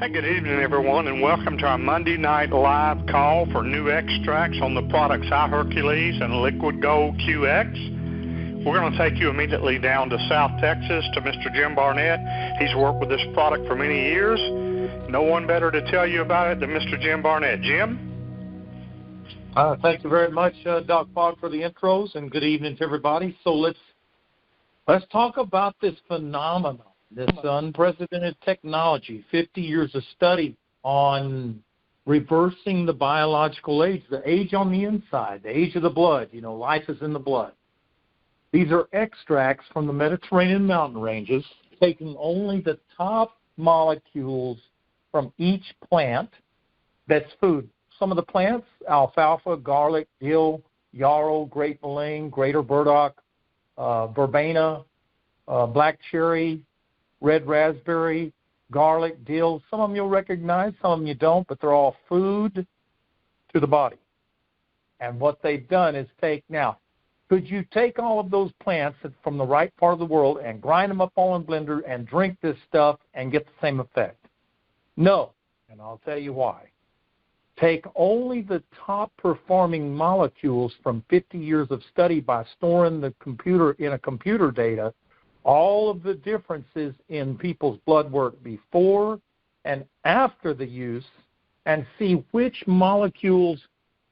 Hey, good evening, everyone, and welcome to our Monday night live call for new extracts on the products iHERQles and LiquidGoldRx. We're going to take you immediately down to South Texas to Mr. Jim Barnett. He's worked with this product for many years. No one better to tell you about it than Mr. Jim Barnett. Jim? Thank you very much, Doc Fogg, for the intros, and good evening to everybody. So let's talk about this phenomenon. This unprecedented technology, 50 years of study on reversing the biological age, the age on the inside, the age of the blood. You know, life is in the blood. These are extracts from the Mediterranean mountain ranges, taking only the top molecules from each plant that's food. Some of the plants, alfalfa, garlic, dill, yarrow, great mullein, greater burdock, verbena, black cherry, red raspberry, garlic, dill. Some of them you'll recognize, some of them you don't, but they're all food to the body. And what they've done is could you take all of those plants from the right part of the world and grind them up all in a blender and drink this stuff and get the same effect? No, and I'll tell you why. Take only the top-performing molecules from 50 years of study by storing the computer in a computer data, all of the differences in people's blood work before and after the use, and see which molecules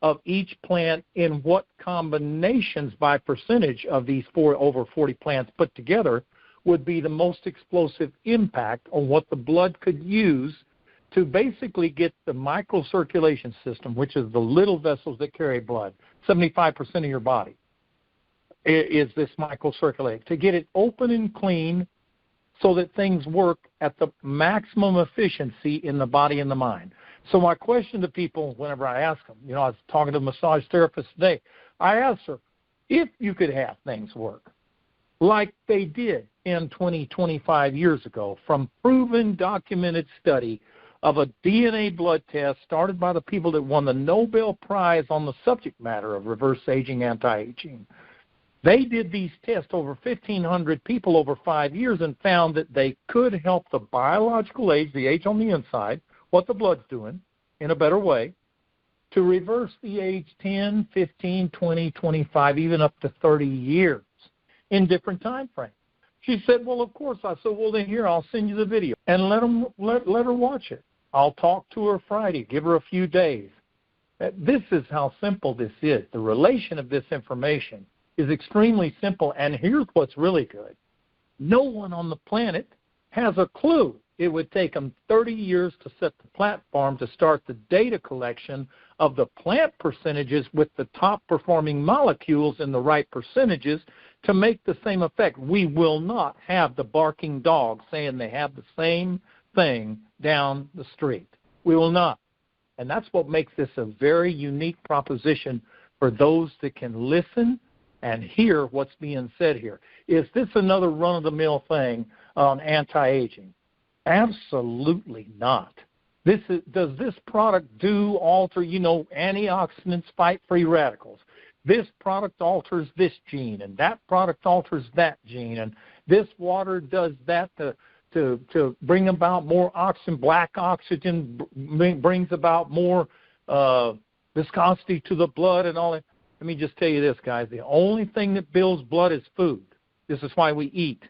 of each plant in what combinations by percentage of these over 40 plants put together would be the most explosive impact on what the blood could use to basically get the microcirculation system, which is the little vessels that carry blood, 75% of your body is this microcirculate, to get it open and clean so that things work at the maximum efficiency in the body and the mind. So my question to people whenever I ask them, I was talking to a massage therapist today, I asked her, if you could have things work like they did in 25 years ago, from proven, documented study of a DNA blood test started by the people that won the Nobel Prize on the subject matter of reverse aging, anti-aging. They did these tests over 1,500 people over 5 years and found that they could help the biological age, the age on the inside, what the blood's doing, in a better way, to reverse the age 10, 15, 20, 25, even up to 30 years in different time frames. She said, well, of course. I said, well, then here, I'll send you the video and let her watch it. I'll talk to her Friday, give her a few days. This is how simple this is. The relation of this information is extremely simple, and here's what's really good. No one on the planet has a clue. It would take them 30 years to set the platform to start the data collection of the plant percentages with the top-performing molecules in the right percentages to make the same effect. We will not have the barking dog saying they have the same thing down the street. We will not. And that's what makes this a very unique proposition for those that can listen and hear what's being said here. Is this another run-of-the-mill thing on anti-aging? Absolutely not. Does this product alter, antioxidants fight free radicals? This product alters this gene, and that product alters that gene, and this water does that to bring about more oxygen. Black oxygen brings about more viscosity to the blood and all that. Let me just tell you this, guys. The only thing that builds blood is food. This is why we eat.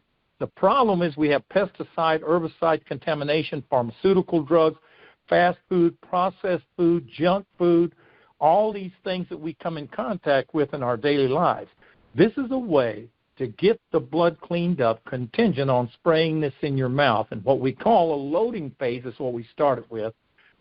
The problem is we have pesticide, herbicide contamination, pharmaceutical drugs, fast food, processed food, junk food, all these things that we come in contact with in our daily lives. This is a way to get the blood cleaned up contingent on spraying this in your mouth. And what we call a loading phase is what we started with.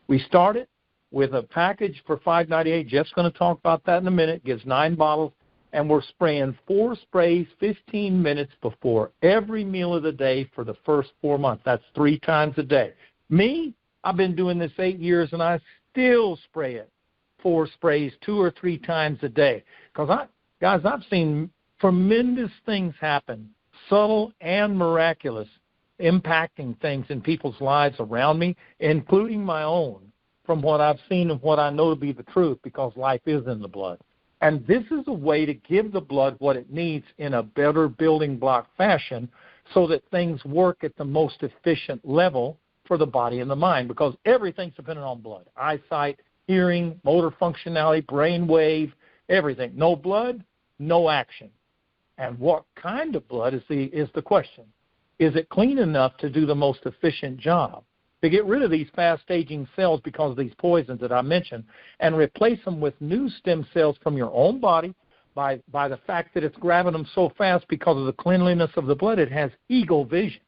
We started with a package for $5.98. Jeff's going to talk about that in a minute. It gives 9 bottles, and we're spraying 4 sprays 15 minutes before every meal of the day for the first 4 months. That's 3 times a day. Me, I've been doing this 8 years, and I still spray it 4 sprays 2 or 3 times a day. Because, I've seen tremendous things happen, subtle and miraculous, impacting things in people's lives around me, including my own, from what I've seen and what I know to be the truth, because life is in the blood. And this is a way to give the blood what it needs in a better building block fashion so that things work at the most efficient level for the body and the mind, because everything's dependent on blood. Eyesight, hearing, motor functionality, brain wave, everything. No blood, no action. And what kind of blood is the question. Is it clean enough to do the most efficient job? To get rid of these fast-aging cells because of these poisons that I mentioned and replace them with new stem cells from your own body by the fact that it's grabbing them so fast because of the cleanliness of the blood, it has eagle vision.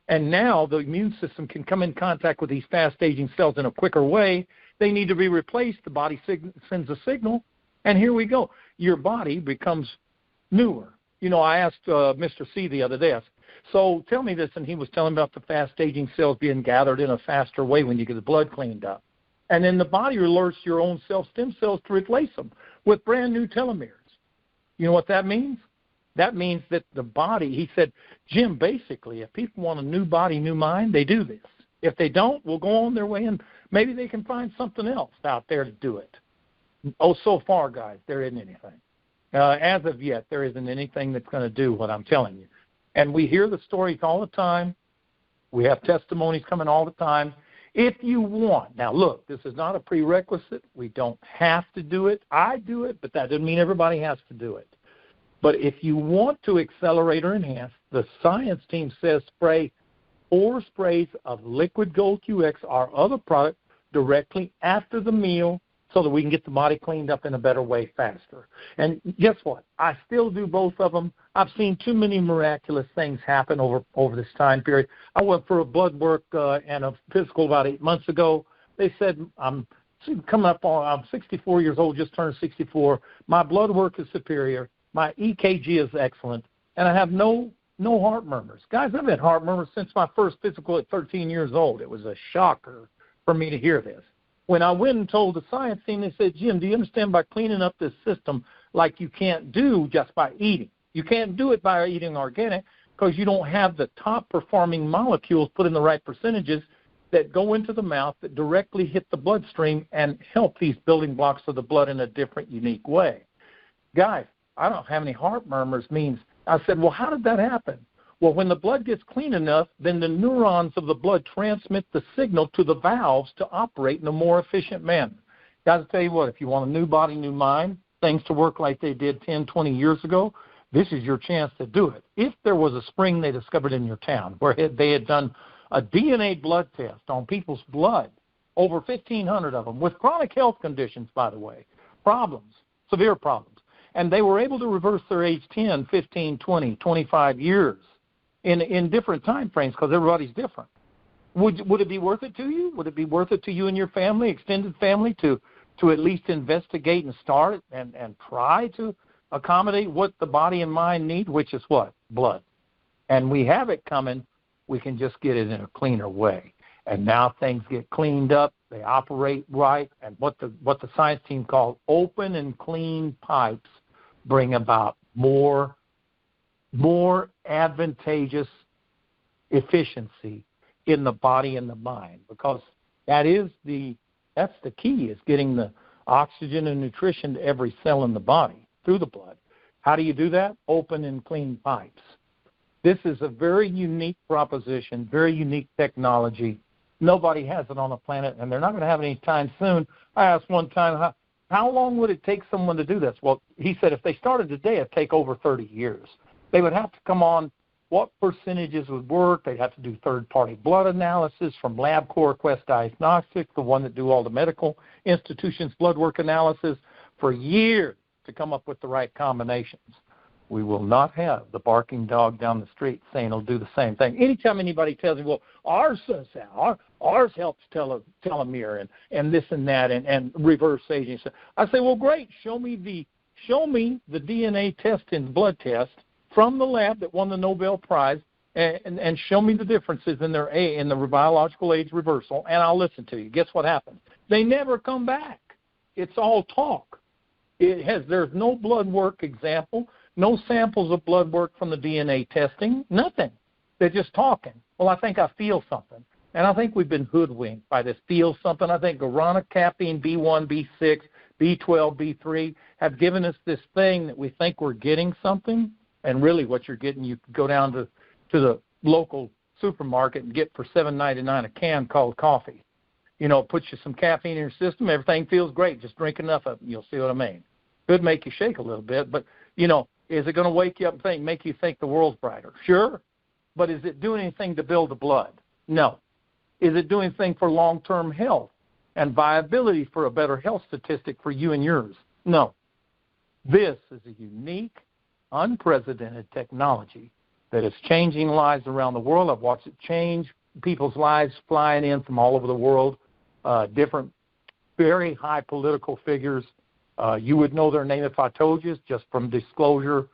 And now the immune system can come in contact with these fast-aging cells in a quicker way. They need to be replaced. The body sends a signal, and here we go. Your body becomes newer. I asked Mr. C the other day, so tell me this, and he was telling about the fast-aging cells being gathered in a faster way when you get the blood cleaned up. And then the body alerts your own stem cells to replace them with brand new telomeres. You know what that means? That means that the body, he said, Jim, basically, if people want a new body, new mind, they do this. If they don't, we'll go on their way, and maybe they can find something else out there to do it. Oh, so far, guys, there isn't anything. As of yet, there isn't anything that's going to do what I'm telling you. And we hear the stories all the time. We have testimonies coming all the time. If you want, now look, this is not a prerequisite. We don't have to do it. I do it, but that doesn't mean everybody has to do it. But if you want to accelerate or enhance, the science team says spray 4 sprays of LiquidGoldRx, our other product, directly after the meal so that we can get the body cleaned up in a better way faster. And guess what? I still do both of them. I've seen too many miraculous things happen over this time period. I went for a blood work and a physical about 8 months ago. They said I'm 64 years old, just turned 64. My blood work is superior. My EKG is excellent. And I have no heart murmurs. Guys, I've had heart murmurs since my first physical at 13 years old. It was a shocker for me to hear this. When I went and told the science team, they said, Jim, do you understand by cleaning up this system like you can't do just by eating? You can't do it by eating organic because you don't have the top-performing molecules put in the right percentages that go into the mouth that directly hit the bloodstream and help these building blocks of the blood in a different, unique way. Guys, I don't have any heart murmurs means. I said, well, how did that happen? Well, when the blood gets clean enough, then the neurons of the blood transmit the signal to the valves to operate in a more efficient manner. Guys, I tell you what, if you want a new body, new mind, things to work like they did 10, 20 years ago, this is your chance to do it. If there was a spring they discovered in your town where they had done a DNA blood test on people's blood, over 1,500 of them, with chronic health conditions, by the way, problems, severe problems, and they were able to reverse their age 10, 15, 20, 25 years in different time frames because everybody's different. Would it be worth it to you? Would it be worth it to you and your family, extended family, to at least investigate and start and try to accommodate what the body and mind need, which is what? Blood. And we have it coming. We can just get it in a cleaner way. And now things get cleaned up. They operate right. And what the science team called open and clean pipes bring about more advantageous efficiency in the body and the mind, because that's the key, is getting the oxygen and nutrition to every cell in the body through the blood. How do you do that? Open and clean pipes. This is a very unique proposition, very unique technology. Nobody has it on the planet, and they're not going to have it anytime soon. I asked one time, how long would it take someone to do this? Well, he said if they started today, it'd take over 30 years. They would have to come on what percentages would work. They'd have to do third-party blood analysis from LabCorp, Quest Diagnostics, the one that do all the medical institutions' blood work analysis, for years to come up with the right combinations. We will not have the barking dog down the street saying it'll do the same thing. Anytime anybody tells me, well, ours says that, ours helps telomere and this and that and reverse aging, I say, well, great, show me the DNA test and blood test from the lab that won the Nobel Prize, and show me the differences in the biological age reversal, and I'll listen to you. Guess what happens? They never come back. It's all talk. There's no blood work example, no samples of blood work from the DNA testing, nothing. They're just talking. Well, I think I feel something. And I think we've been hoodwinked by this feel something. I think guarana, caffeine, B1, B6, B12, B3 have given us this thing that we think we're getting something. And really what you're getting, you go down to the local supermarket and get for $7.99 a can called coffee. You know, it puts you some caffeine in your system. Everything feels great. Just drink enough of it, and you'll see what I mean. Could make you shake a little bit, but, you know, is it going to wake you up and make you think the world's brighter? Sure. But is it doing anything to build the blood? No. Is it doing anything for long-term health and viability for a better health statistic for you and yours? No. This is a unique, unprecedented technology that is changing lives around the world. I've watched it change people's lives flying in from all over the world, different very high political figures. You would know their name if I told you, just from disclosure,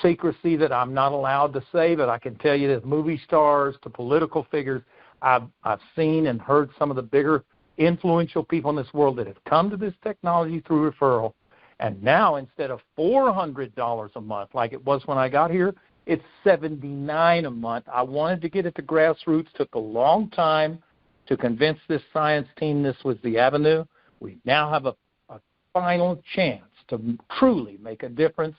secrecy that I'm not allowed to say, but I can tell you that movie stars to political figures, I've seen and heard some of the bigger influential people in this world that have come to this technology through referral. And now instead of $400 a month like it was when I got here, it's $79 a month. I wanted to get it to grassroots. Took a long time to convince this science team this was the avenue. We now have a final chance to truly make a difference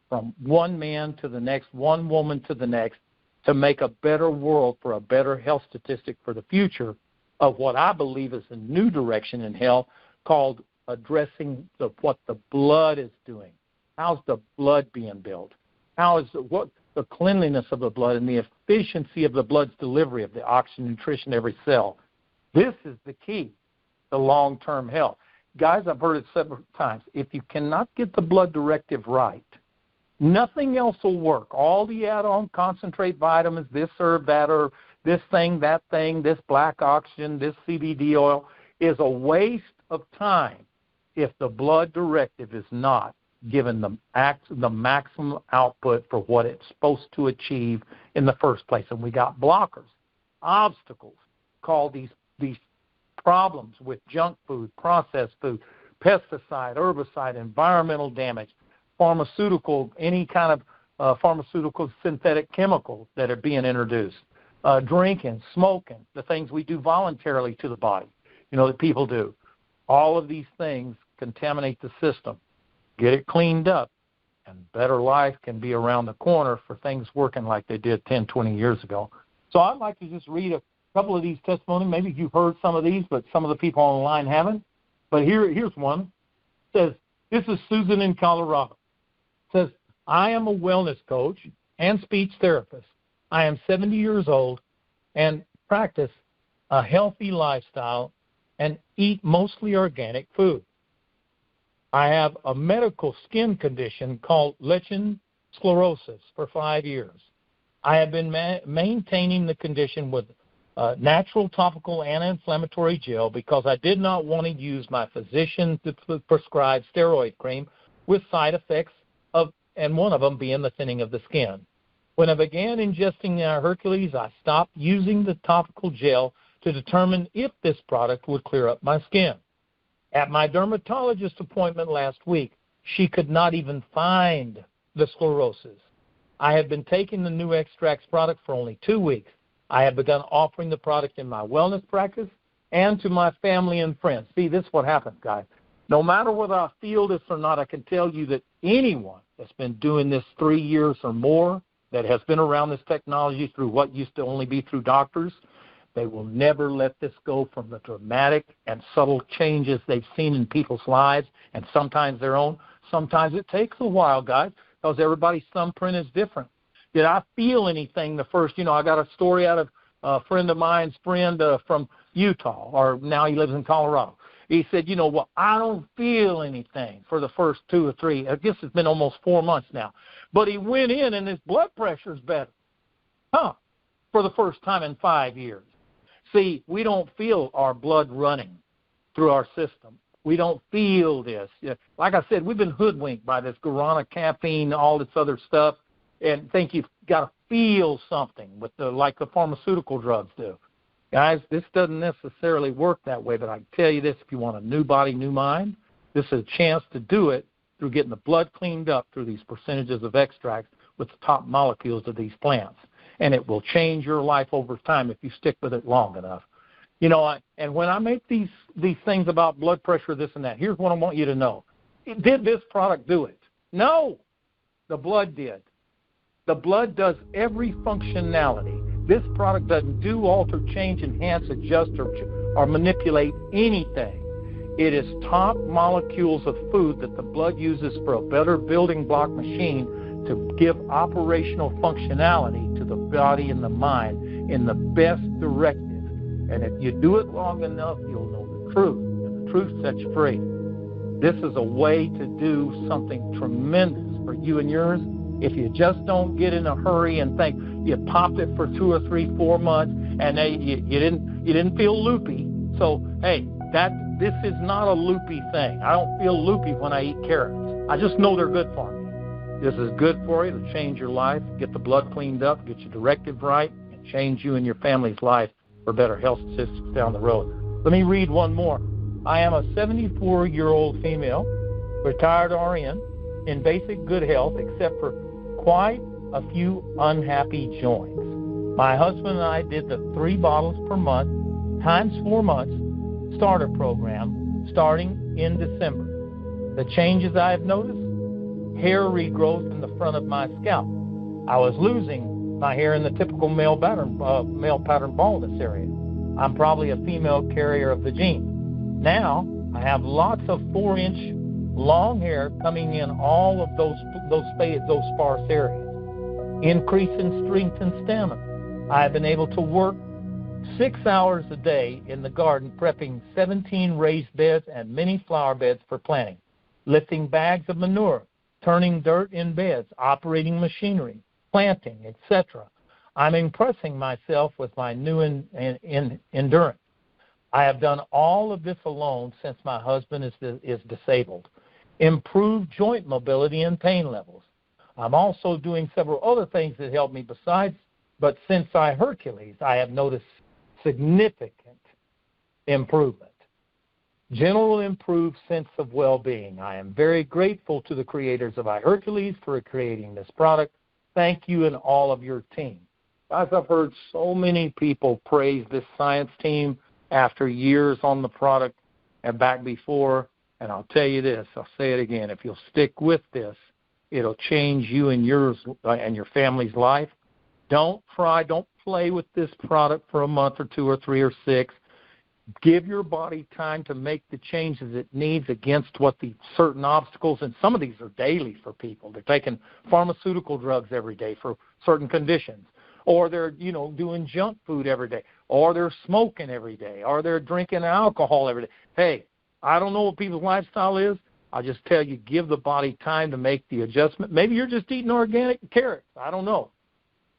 from one man to the next, one woman to the next, to make a better world for a better health statistic for the future of what I believe is a new direction in health called addressing what the blood is doing. How's the blood being built? How is what the cleanliness of the blood and the efficiency of the blood's delivery of the oxygen nutrition to every cell? This is the key to long-term health. Guys, I've heard it several times. If you cannot get the blood directive right, nothing else will work. All the add-on concentrate vitamins, this herb, that herb, this thing, that thing, this black oxygen, this CBD oil, is a waste of time if the blood directive is not given the maximum output for what it's supposed to achieve in the first place. And we got blockers, obstacles, called these problems with junk food, processed food, pesticide, herbicide, environmental damage, pharmaceutical, any kind of pharmaceutical synthetic chemicals that are being introduced, drinking, smoking, the things we do voluntarily to the body, you know, that people do. All of these things contaminate the system. Get it cleaned up, and better life can be around the corner for things working like they did 10, 20 years ago. So I'd like to just read a couple of these testimonies. Maybe you've heard some of these, but some of the people online haven't. But here's one. It says, this is Susan in Colorado. It says, I am a wellness coach and speech therapist. I am 70 years old and practice a healthy lifestyle and eat mostly organic food. I have a medical skin condition called lichen sclerosis for 5 years. I have been maintaining the condition with natural topical anti-inflammatory gel because I did not want to use my physician-prescribed steroid cream with side effects and one of them being the thinning of the skin. When I began ingesting iHERQles, I stopped using the topical gel to determine if this product would clear up my skin. At my dermatologist appointment last week, she could not even find the sclerosis. I have been taking the new XTRAX product for only 2 weeks. I have begun offering the product in my wellness practice and to my family and friends. See, this is what happens, guys. No matter whether I feel this or not, I can tell you that anyone that's been doing this 3 years or more, that has been around this technology through what used to only be through doctors, they will never let this go from the dramatic and subtle changes they've seen in people's lives, and sometimes their own. Sometimes it takes a while, guys, because everybody's thumbprint is different. Did I feel anything the first, I got a story out of a friend of mine's friend from Utah, or now he lives in Colorado. He said, I don't feel anything for the first 2 or 3. I guess it's been almost 4 months now. But he went in and his blood pressure's better. For the first time in 5 years. See, we don't feel our blood running through our system. We don't feel this. Like I said, we've been hoodwinked by this guarana, caffeine, all this other stuff, and think you've got to feel something with like the pharmaceutical drugs do. Guys, this doesn't necessarily work that way, but I can tell you this, if you want a new body, new mind, this is a chance to do it through getting the blood cleaned up through these percentages of extracts with the top molecules of these plants. And it will change your life over time if you stick with it long enough. And when I make these things about blood pressure, this and that, here's what I want you to know. Did this product do it? No. The blood did. The blood does every functionality This product doesn't do, alter, change, enhance, adjust, or manipulate anything. It is top molecules of food that the blood uses for a better building block machine to give operational functionality to the body and the mind in the best directive. And if you do it long enough, you'll know the truth, and the truth sets you free. This is a way to do something tremendous for you and yours. If you just don't get in a hurry and think you popped it for 2 or 3, 4 months, and you didn't feel loopy. So hey, this is not a loopy thing. I don't feel loopy when I eat carrots. I just know they're good for me. This is good for you to change your life, get the blood cleaned up, get your directive right, and change you and your family's life for better health statistics down the road. Let me read one more. I am a 74-year-old female, retired RN, in basic good health except for quite a few unhappy joints. My husband and I did the 3 bottles per month times 4 months starter program starting in December. The changes I have noticed: hair regrowth in the front of my scalp. I was losing my hair in the typical male pattern baldness area. I'm probably a female carrier of the gene. Now I have lots of 4-inch long hair coming in all of those sparse areas. Increase in strength and stamina. I have been able to work 6 hours a day in the garden, prepping 17 raised beds and many flower beds for planting, lifting bags of manure, turning dirt in beds, operating machinery, planting, etc. I'm impressing myself with my new endurance. I have done all of this alone since my husband is disabled. Improved joint mobility and pain levels. I'm also doing several other things that help me besides, but since iHERQles, I have noticed significant improvement. General improved sense of well-being. I am very grateful to the creators of iHERQles for creating this product. Thank you and all of your team. Guys, I've heard so many people praise this science team after years on the product and back before. And I'll tell you this, I'll say it again, if you'll stick with this, it'll change you and yours and your family's life. Don't play with this product for a month or 2 or 3 or 6. Give your body time to make the changes it needs against what the certain obstacles, and some of these are daily for people. They're taking pharmaceutical drugs every day for certain conditions, or they're, doing junk food every day, or they're smoking every day, or they're drinking alcohol every day. Hey, I don't know what people's lifestyle is. I'll just tell you, give the body time to make the adjustment. Maybe you're just eating organic carrots. I don't know.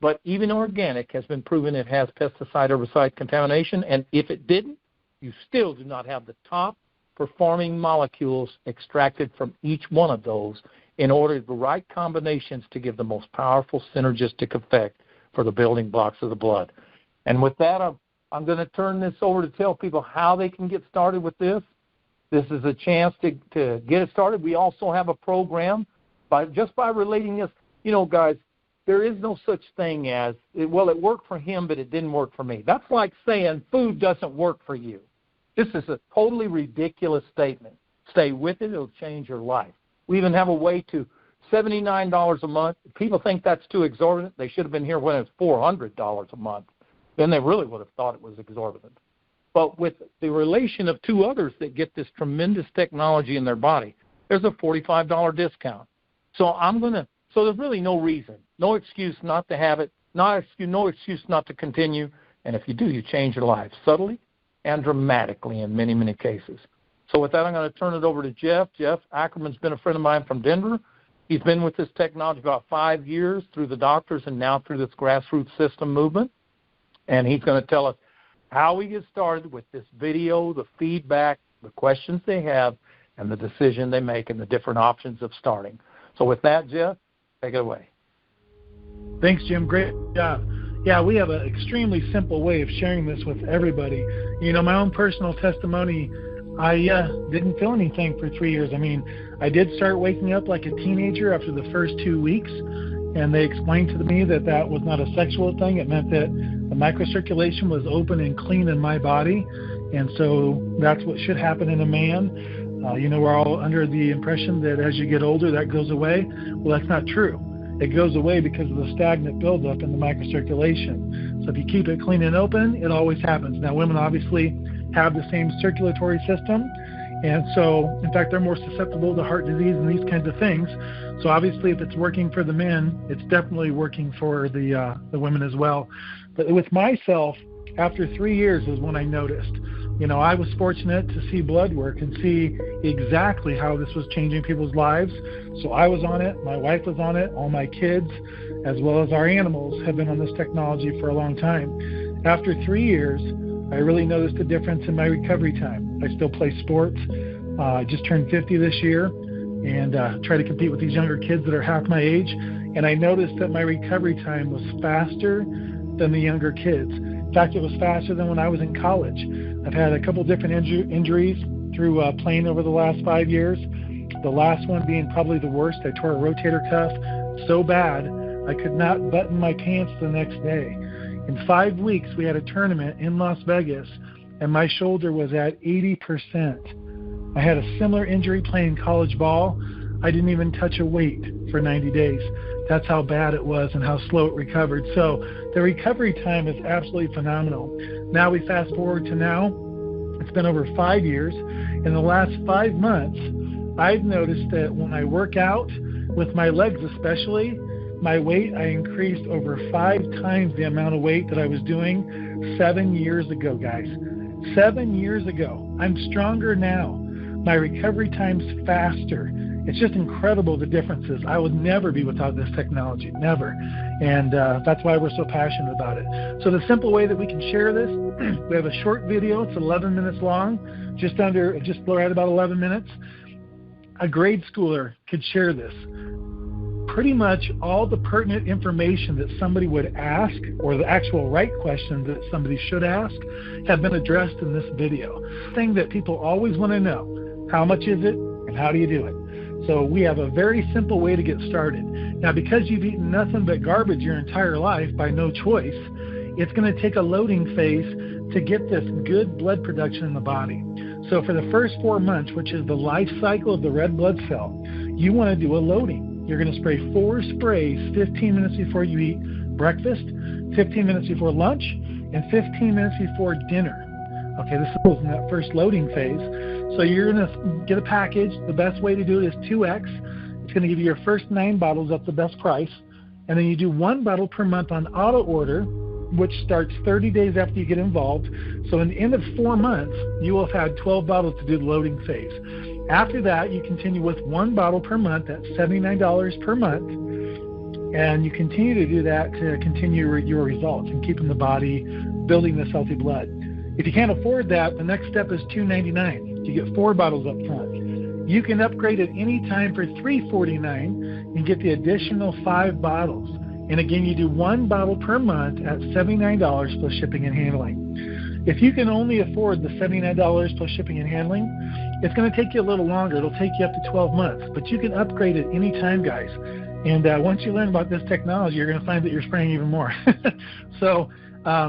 But even organic has been proven it has pesticide, herbicide contamination, and if it didn't, you still do not have the top performing molecules extracted from each one of those in order the right combinations to give the most powerful synergistic effect for the building blocks of the blood. And with that, I'm going to turn this over to tell people how they can get started with this. This is a chance to get it started. We also have a program by relating this. Guys, there is no such thing as, it worked for him, but it didn't work for me. That's like saying food doesn't work for you. This is a totally ridiculous statement. Stay with it. It'll change your life. We even have a way to $79 a month. People think that's too exorbitant. They should have been here when it was $400 a month. Then they really would have thought it was exorbitant. But with the relation of 2 others that get this tremendous technology in their body, there's a $45 discount. So there's really no reason, no excuse not to have it, no excuse not to continue. And if you do, you change your life subtly and dramatically in many, many cases. So with that, I'm going to turn it over to Jeff. Jeff Ackerman's been a friend of mine from Denver. He's been with this technology about 5 years through the doctors and now through this grassroots system movement. And he's going to tell us how we get started with this video, the feedback, the questions they have, and the decision they make and the different options of starting. So with that, Jeff, take it away. Thanks, Jim. Great job. Yeah, we have an extremely simple way of sharing this with everybody. My own personal testimony, I didn't feel anything for 3 years. I did start waking up like a teenager after the first 2 weeks, and they explained to me that was not a sexual thing. It meant that the microcirculation was open and clean in my body, and so that's what should happen in a man. We're all under the impression that as you get older, that goes away. Well, that's not true. it goes away because of the stagnant buildup in the microcirculation. So if you keep it clean and open, it always happens. Now, women obviously have the same circulatory system, and so, in fact, they're more susceptible to heart disease and these kinds of things. So obviously, if it's working for the men, it's definitely working for the women as well. But with myself, after 3 years is when I noticed. I was fortunate to see blood work and see exactly how this was changing people's lives. So I was on it, my wife was on it, all my kids, as well as our animals, have been on this technology for a long time. After 3 years, I really noticed a difference in my recovery time. I still play sports. I just turned 50 this year and try to compete with these younger kids that are half my age. And I noticed that my recovery time was faster than the younger kids. In fact, it was faster than when I was in college. I've had a couple different injuries through playing over the last 5 years. The last one being probably the worst. I tore a rotator cuff so bad I could not button my pants the next day. In 5 weeks, we had a tournament in Las Vegas, and my shoulder was at 80%. I had a similar injury playing college ball. I didn't even touch a weight for 90 days. That's how bad it was and how slow it recovered. So the recovery time is absolutely phenomenal. Now we fast forward to now. It's been over 5 years. In the last 5 months, I've noticed that when I work out, with my legs especially, my weight, I increased over 5 times the amount of weight that I was doing 7 years ago, guys. 7 years ago. I'm stronger now. My recovery time's faster. It's just incredible, the differences. I would never be without this technology, never. And that's why we're so passionate about it. So the simple way that we can share this, we have a short video. It's 11 minutes long, just right about 11 minutes. A grade schooler could share this. Pretty much all the pertinent information that somebody would ask, or the actual right questions that somebody should ask, have been addressed in this video. Thing that people always want to know, how much is it and how do you do it? So we have a very simple way to get started. Now, because you've eaten nothing but garbage your entire life by no choice, it's going to take a loading phase to get this good blood production in the body. So for the first 4 months, which is the life cycle of the red blood cell, you want to do a loading. You're going to spray 4 sprays 15 minutes before you eat breakfast, 15 minutes before lunch, and 15 minutes before dinner. Okay, this is in that first loading phase. So you're going to get a package. The best way to do it is 2X. It's going to give you your first 9 bottles at the best price. And then you do 1 bottle per month on auto order, which starts 30 days after you get involved. So in the end of 4 months, you will have had 12 bottles to do the loading phase. After that, you continue with 1 bottle per month. That's $79 per month. And you continue to do that to continue your results and keeping the body building this healthy blood. If you can't afford that, the next step is $299. You get 4 bottles up front. You can upgrade at any time for $349 and get the additional 5 bottles. And again, you do 1 bottle per month at $79 plus shipping and handling. If you can only afford the $79 plus shipping and handling, it's going to take you a little longer. It'll take you up to 12 months. But you can upgrade at any time, guys. And once you learn about this technology, you're going to find that you're spraying even more. So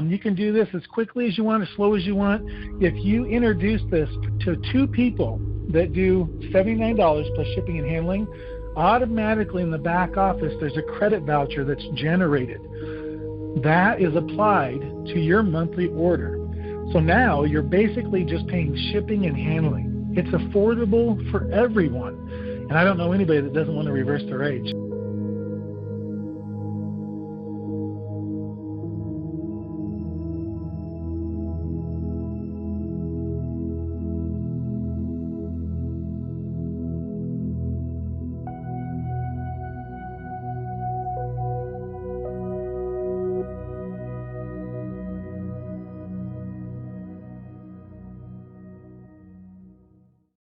you can do this as quickly as you want, as slow as you want. If you introduce this to 2 people that do $79 plus shipping and handling, automatically in the back office, there's a credit voucher that's generated. That is applied to your monthly order. So now you're basically just paying shipping and handling. It's affordable for everyone. And I don't know anybody that doesn't want to reverse their age.